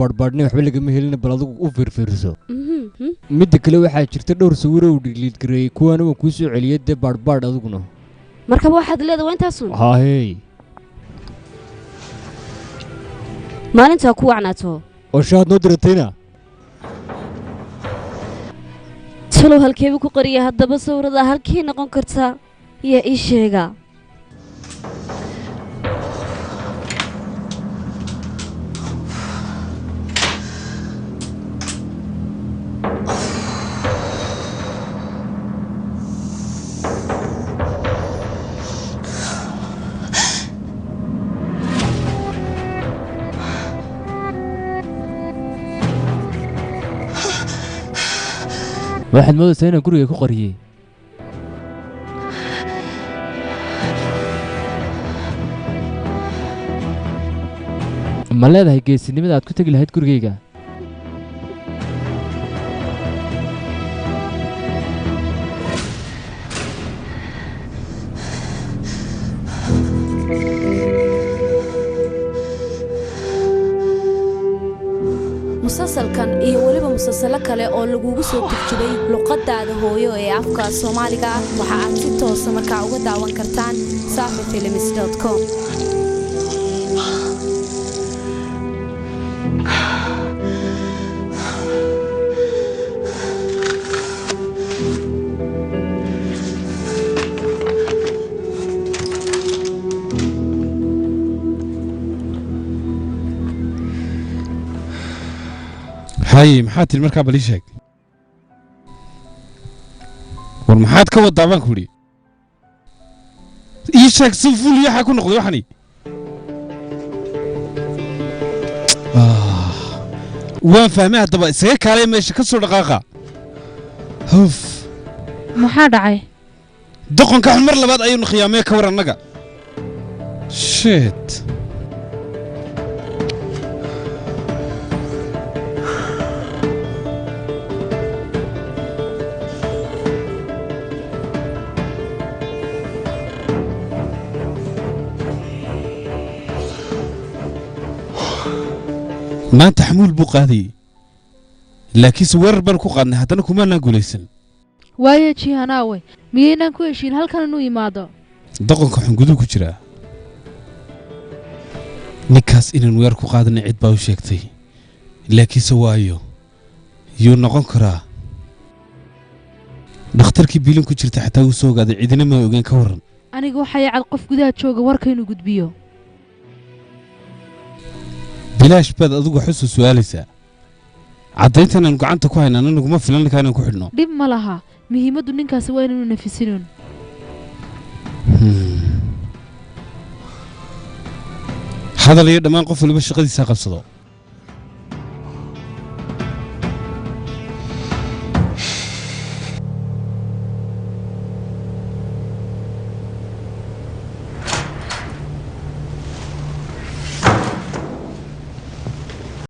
badhbaadhna waxba lagama helin bal adigu u fiirfiirso mid kale waxa jirta dhowr sawir oo dhiliid gareey kuwana waa ku soo celiyay de badhbaadh adiguna marka waxaad leedahay intaas haay maalinta ku wacnaato oo shaad noo diratayna talo halkeebu ku qariya haddaba sawirada halkii noqon karta yaa ii sheega waxaad moodaysaa inaan guriga ku qariyay ma leedahay geesinimada aad ku tegi lahayd gurigayga musalsalkan iyo waliba musalsalo kale oo lagugu soo turjubay luqadaada hooyo ee afka Soomaaliga waxa aad si toos ah markaa uga daawan kartaan safifilms.com هاي محات المركب اللي شاك والمحات كود دعوان كوري يشاك سفول يا حكون نقضي وحني وين فهمها دابا سيك علي ماشي كسر دقاقه هوف maxaa dhacay دقن كحمر لباد ايون خيامه كورنغا شيت ما انت حمول بوقادي لكن سوير بان كو قادنا هدنا كما نقوليسن waaye jihanaawe miyaynan ku heshiin halkan inuu yimaado دقنك waxaan gudu ku jiraa nikaas inaan weer ku qaadana cid baa u sheegtay laakiin sawaayo yuu noqon karaa dhakhtarkii biilin ku jirta xataa uu soo gaaday cidina ma ogaan ka waran aniga waxay cad qof gudaha jooga warka inuu gudbiyo bilaash baad adigu xusu su'aalaysaa cadayntan aan gacanta ku haynaa anagu ma filan inaan ku xidhno dhib ma laha muhiimaddu ninkaasi waa inuu nafisinin hadal iyo dhammaan qof waliba shaqadiisa qabsado